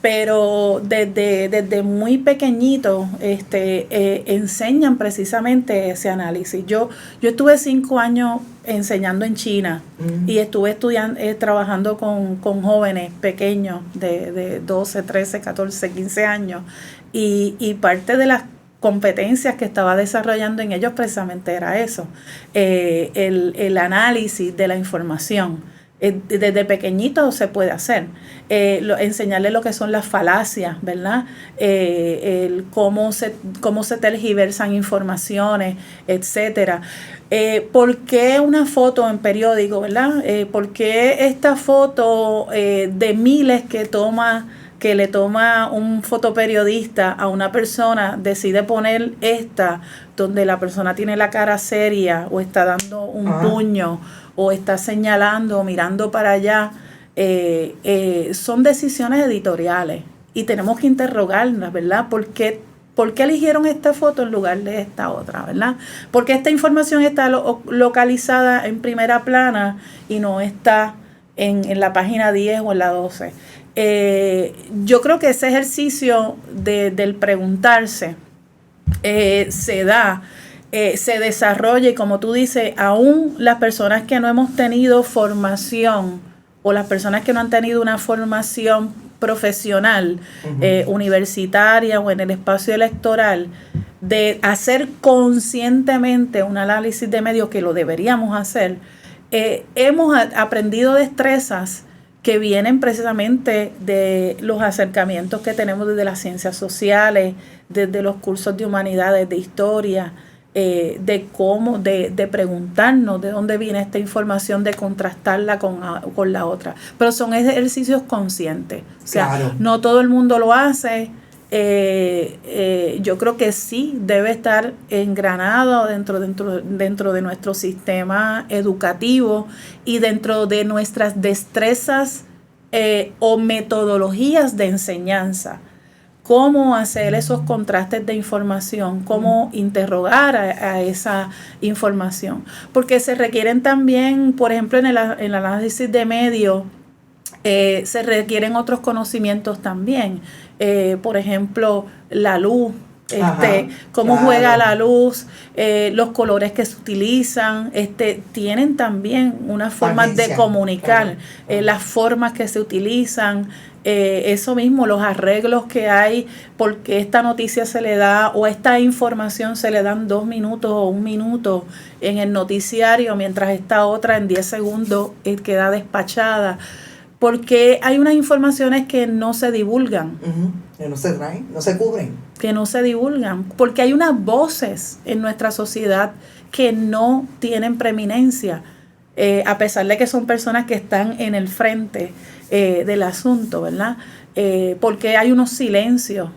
Pero desde muy pequeñito enseñan precisamente ese análisis. Yo estuve 5 años enseñando en China, y estuve trabajando con jóvenes pequeños de 12, 13, 14, 15 años, y parte de las competencias que estaba desarrollando en ellos precisamente era eso, el análisis de la información. Desde pequeñito se puede hacer, enseñarle lo que son las falacias, ¿verdad? Cómo se tergiversan informaciones, etcétera. ¿Por qué una foto en periódico, verdad? ¿Por qué esta foto de miles que le toma un fotoperiodista a una persona, decide poner esta, donde la persona tiene la cara seria, o está dando un puño, o está señalando, o mirando para allá? Son decisiones editoriales, y tenemos que interrogarnos, ¿verdad? ¿Por qué eligieron esta foto en lugar de esta otra, verdad? ¿Por qué esta información está localizada en primera plana y no está en la página 10 o en la 12? Yo creo que ese ejercicio del preguntarse se da se desarrolle, como tú dices, aún las personas que no hemos tenido formación o las personas que no han tenido una formación profesional, universitaria o en el espacio electoral, de hacer conscientemente un análisis de medios, que lo deberíamos hacer, hemos aprendido destrezas que vienen precisamente de los acercamientos que tenemos desde las ciencias sociales, desde los cursos de humanidades, de historia, de cómo, de preguntarnos de dónde viene esta información, de contrastarla con la otra. Pero son ejercicios conscientes. O sea, claro, no todo el mundo lo hace. Yo creo que sí debe estar engranado dentro de nuestro sistema educativo y dentro de nuestras destrezas o metodologías de enseñanza. Cómo hacer esos contrastes de información, cómo interrogar a esa información. Porque se requieren también, por ejemplo, en el análisis de medios, se requieren otros conocimientos también. Por ejemplo, la luz, cómo juega la luz, los colores que se utilizan, tienen también unas formas de comunicar, las formas que se utilizan, eso mismo, los arreglos que hay, porque esta noticia se le da o esta información se le dan 2 minutos o 1 minuto en el noticiario, mientras esta otra en 10 segundos queda despachada. Porque hay unas informaciones que no se divulgan. Que no se traen, no se cubren. Que no se divulgan. Porque hay unas voces en nuestra sociedad que no tienen preeminencia, a pesar de que son personas que están en el frente del asunto, ¿verdad? Porque hay unos silencios,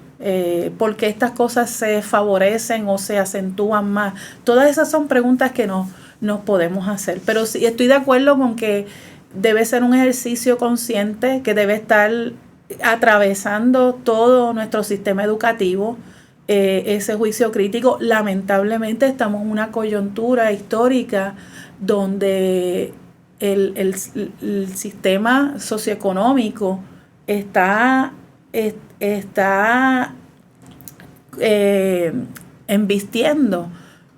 porque estas cosas se favorecen o se acentúan más. Todas esas son preguntas que nos podemos hacer. Pero sí, estoy de acuerdo con que debe ser un ejercicio consciente que debe estar atravesando todo nuestro sistema educativo, ese juicio crítico. Lamentablemente estamos en una coyuntura histórica donde el sistema socioeconómico está embistiendo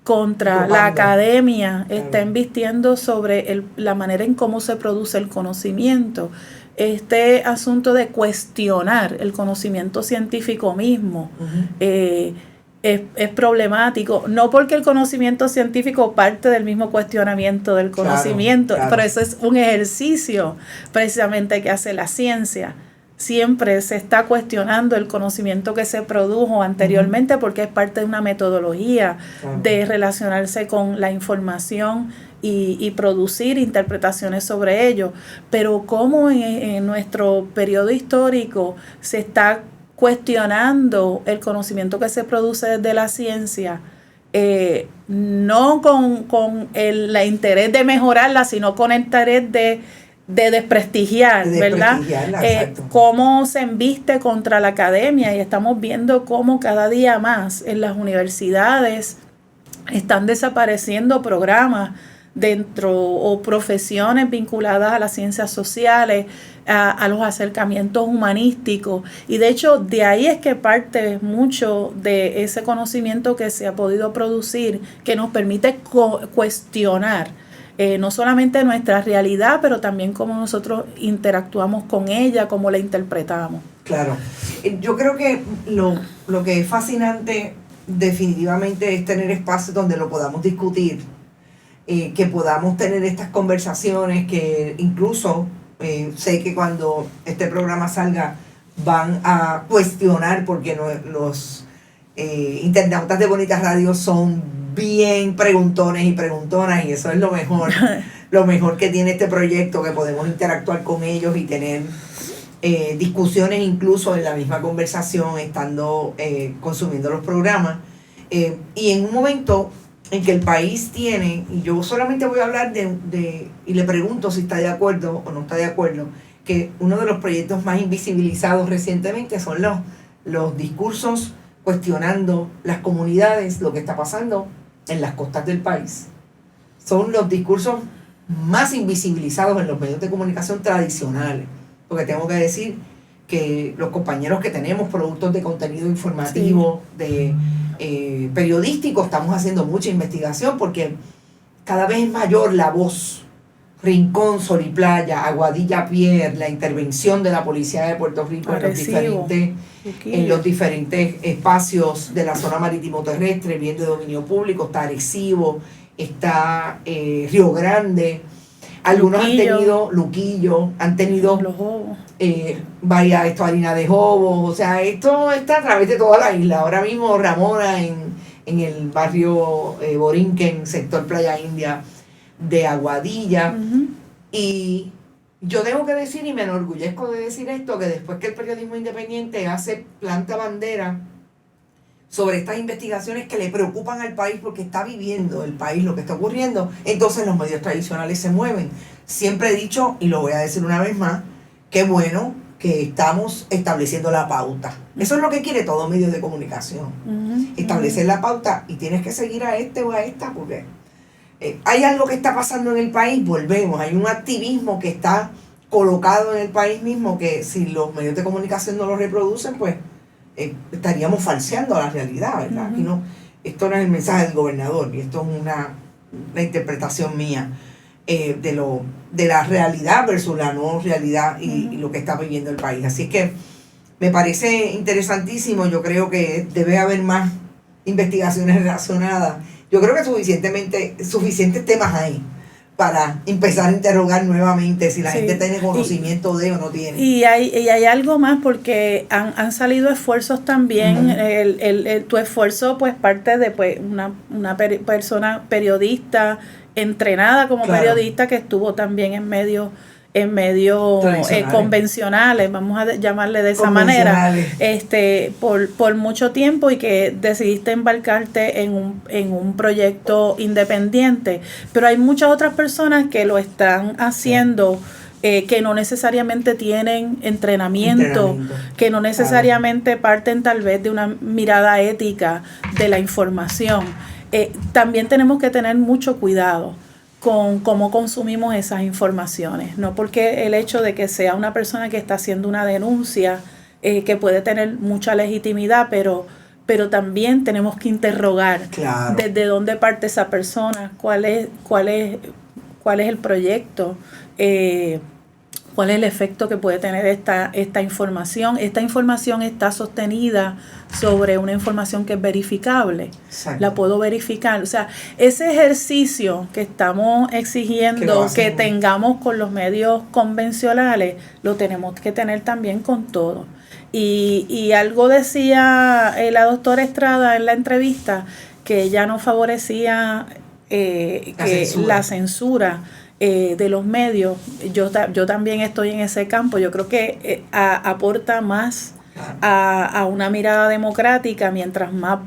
contra la academia, está embistiendo sobre la manera en cómo se produce el conocimiento. Este asunto de cuestionar el conocimiento científico mismo es problemático, no porque el conocimiento científico parte del mismo cuestionamiento del conocimiento, pero eso es un ejercicio precisamente que hace la ciencia. Siempre se está cuestionando el conocimiento que se produjo anteriormente porque es parte de una metodología de relacionarse con la información y producir interpretaciones sobre ello. Pero cómo en nuestro periodo histórico se está cuestionando el conocimiento que se produce desde la ciencia, no con el interés de mejorarla, sino con el interés de desprestigiar, ¿verdad? Cómo se embiste contra la academia, y estamos viendo cómo cada día más en las universidades están desapareciendo programas dentro o profesiones vinculadas a las ciencias sociales, a los acercamientos humanísticos, y de hecho de ahí es que parte mucho de ese conocimiento que se ha podido producir, que nos permite cuestionar no solamente nuestra realidad, pero también cómo nosotros interactuamos con ella, cómo la interpretamos. Claro. Yo creo que lo que es fascinante definitivamente es tener espacios donde lo podamos discutir, que podamos tener estas conversaciones, que incluso sé que cuando este programa salga van a cuestionar, porque los internautas de Bonita Radio son bien preguntones y preguntonas, y eso es lo mejor que tiene este proyecto, que podemos interactuar con ellos y tener discusiones incluso en la misma conversación, estando consumiendo los programas, y en un momento en que el país tiene, y yo solamente voy a hablar y le pregunto si está de acuerdo o no está de acuerdo, que uno de los proyectos más invisibilizados recientemente son los discursos cuestionando las comunidades, lo que está pasando en las costas del país. Son los discursos más invisibilizados en los medios de comunicación tradicionales, porque tengo que decir que los compañeros que tenemos productos de contenido informativo, de periodístico, estamos haciendo mucha investigación porque cada vez es mayor la voz. Rincón, Sol y Playa, Aguadilla Pier, la intervención de la Policía de Puerto Rico en los diferentes espacios de la zona marítimo terrestre, bien de dominio público. Está Arecibo, está Río Grande, algunos Luquillo, han tenido varias harina de jobos, o sea, esto está a través de toda la isla. Ahora mismo Ramona en el barrio Borinquen, sector Playa India de Aguadilla. Y yo tengo que decir, y me enorgullezco de decir esto, que después que el periodismo independiente planta bandera sobre estas investigaciones que le preocupan al país porque está viviendo el país lo que está ocurriendo, entonces los medios tradicionales se mueven. Siempre he dicho, y lo voy a decir una vez más, qué bueno que estamos estableciendo la pauta. Eso es lo que quiere todo medio de comunicación. Establecer la pauta, y tienes que seguir a este o a esta porque hay algo que está pasando en el país. Volvemos, hay un activismo que está colocado en el país mismo que si los medios de comunicación no lo reproducen, pues estaríamos falseando la realidad, ¿verdad? Aquí esto no es el mensaje del gobernador, y esto es una interpretación mía de la realidad versus la no realidad y lo que está viviendo el país. Así es que me parece interesantísimo. Yo creo que debe haber más investigaciones relacionadas. Yo creo que suficientes temas hay para empezar a interrogar nuevamente si la gente tiene conocimiento de o no tiene. Y hay algo más, porque han salido esfuerzos también. Tu esfuerzo pues parte de una persona periodista entrenada como periodista, que estuvo también en medios convencionales, vamos a llamarle de esa manera, por mucho tiempo, y que decidiste embarcarte en un proyecto independiente. Pero hay muchas otras personas que lo están haciendo, que no necesariamente tienen entrenamiento, que no necesariamente parten tal vez de una mirada ética de la información. También tenemos que tener mucho cuidado con cómo consumimos esas informaciones, no porque el hecho de que sea una persona que está haciendo una denuncia, que puede tener mucha legitimidad, pero también tenemos que interrogar desde dónde parte esa persona, cuál es el proyecto, cuál es el efecto que puede tener esta información. Esta información está sostenida sobre una información que es verificable. Exacto. La puedo verificar. O sea, ese ejercicio que estamos exigiendo que tengamos con los medios convencionales, lo tenemos que tener también con todo. Y algo decía la doctora Estrada en la entrevista, que ella no favorecía la censura de los medios. Yo también estoy en ese campo. Yo creo que aporta más a una mirada democrática mientras más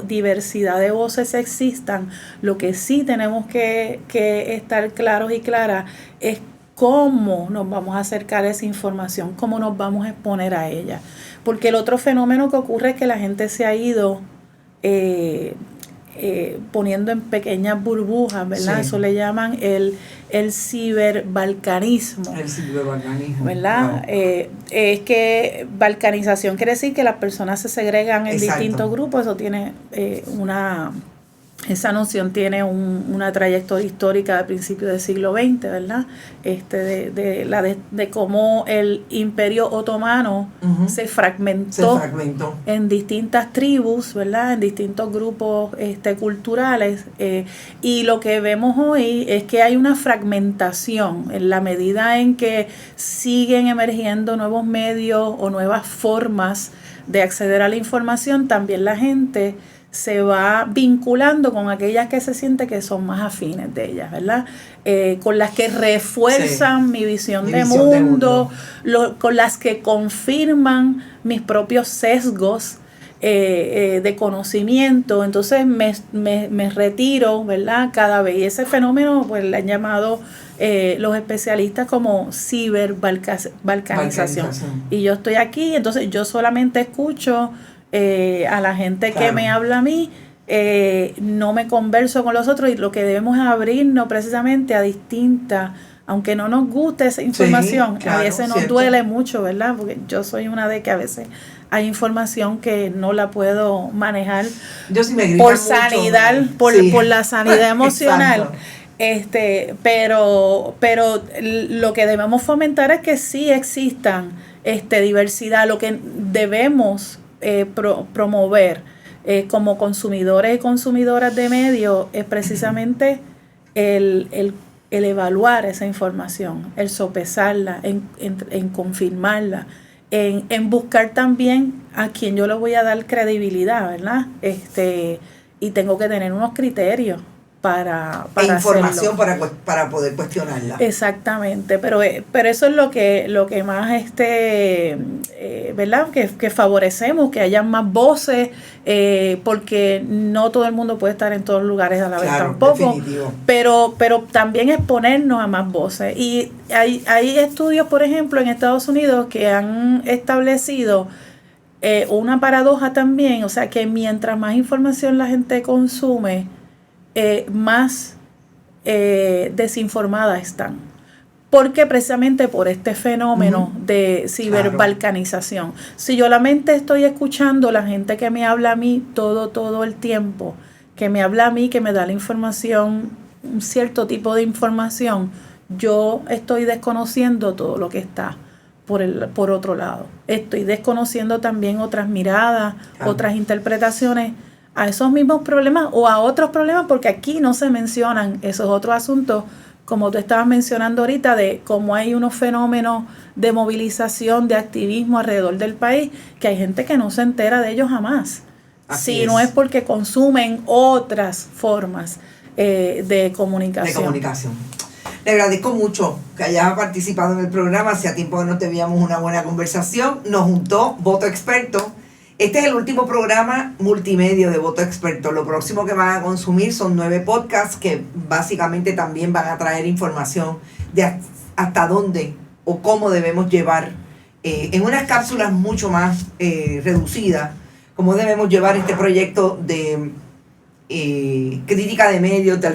diversidad de voces existan. Lo que sí tenemos que estar claros y claras es cómo nos vamos a acercar a esa información, cómo nos vamos a exponer a ella. Porque el otro fenómeno que ocurre es que la gente se ha ido poniendo en pequeñas burbujas, ¿verdad? Sí. Eso le llaman el ciberbalcanismo. El ciberbalcanismo, ¿verdad? Wow. Es que balcanización quiere decir que las personas se segregan en distintos grupos. Eso tiene esa noción tiene una trayectoria histórica de principios del siglo XX, ¿verdad? De cómo el Imperio Otomano se fragmentó en distintas tribus, ¿verdad? En distintos grupos culturales. Y lo que vemos hoy es que hay una fragmentación en la medida en que siguen emergiendo nuevos medios o nuevas formas de acceder a la información. También la gente se va vinculando con aquellas que se siente que son más afines de ellas, ¿verdad? Con las que refuerzan mi visión de mundo, con las que confirman mis propios sesgos de conocimiento. Entonces me retiro, ¿verdad? Cada vez. Y ese fenómeno pues le han llamado los especialistas como ciberbalcanización. Y yo estoy aquí, entonces yo solamente escucho a la gente que me habla a mí, no me converso con los otros, y lo que debemos es abrirnos precisamente a aunque no nos guste esa información, Sí, claro, a veces nos cierto. duele mucho, ¿verdad? Porque yo soy una de que a veces hay información que no la puedo manejar Yo sí me gritan por mucho, sanidad, sí. por la sanidad emocional. Exacto. Pero lo que debemos fomentar es que sí existan diversidad. Lo que debemos promover como consumidores y consumidoras de medios es precisamente el evaluar esa información, el sopesarla, en confirmarla, en buscar también a quien yo le voy a dar credibilidad, ¿verdad? Y tengo que tener unos criterios para información hacerlo. para poder cuestionarla. Exactamente, pero eso es lo que más ¿verdad? Que favorecemos, que haya más voces, porque no todo el mundo puede estar en todos los lugares a la vez tampoco. Definitivo. Pero también exponernos a más voces. Y hay estudios, por ejemplo, en Estados Unidos que han establecido una paradoja también, o sea que mientras más información la gente consume, más desinformadas están. Porque precisamente por este fenómeno de ciberbalcanización. Claro. Si yo solamente estoy escuchando la gente que me habla a mí todo el tiempo, que me habla a mí, que me da la información, un cierto tipo de información, yo estoy desconociendo todo lo que está por otro lado. Estoy desconociendo también otras miradas, otras interpretaciones a esos mismos problemas o a otros problemas, porque aquí no se mencionan esos otros asuntos, como tú estabas mencionando ahorita, de cómo hay unos fenómenos de movilización, de activismo alrededor del país, que hay gente que no se entera de ellos jamás. Si no es porque consumen otras formas de comunicación. Le agradezco mucho que hayas participado en el programa. Hacía tiempo que no teníamos una buena conversación. Nos juntó Voto Experto. Este es el último programa multimedia de Voto Experto. Lo próximo que van a consumir son 9 podcasts que básicamente también van a traer información de hasta dónde o cómo debemos llevar en unas cápsulas mucho más reducidas, cómo debemos llevar este proyecto de crítica de medios, de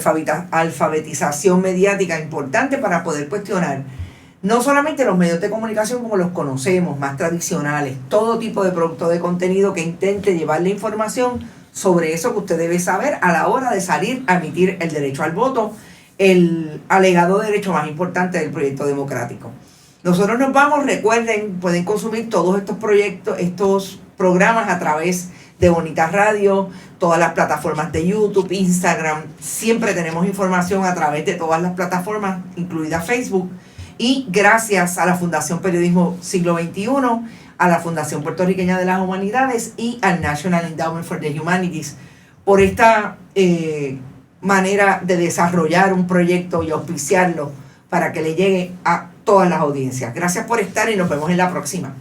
alfabetización mediática importante para poder cuestionar no solamente los medios de comunicación como los conocemos, más tradicionales, todo tipo de producto de contenido que intente llevarle información sobre eso que usted debe saber a la hora de salir a emitir el derecho al voto, el alegado derecho más importante del proyecto democrático. Nosotros nos vamos, recuerden, pueden consumir todos estos proyectos, estos programas a través de Bonitas Radio, todas las plataformas de YouTube, Instagram, siempre tenemos información a través de todas las plataformas, incluida Facebook. Y gracias a la Fundación Periodismo Siglo XXI, a la Fundación Puertorriqueña de las Humanidades y al National Endowment for the Humanities por esta manera de desarrollar un proyecto y auspiciarlo para que le llegue a todas las audiencias. Gracias por estar y nos vemos en la próxima.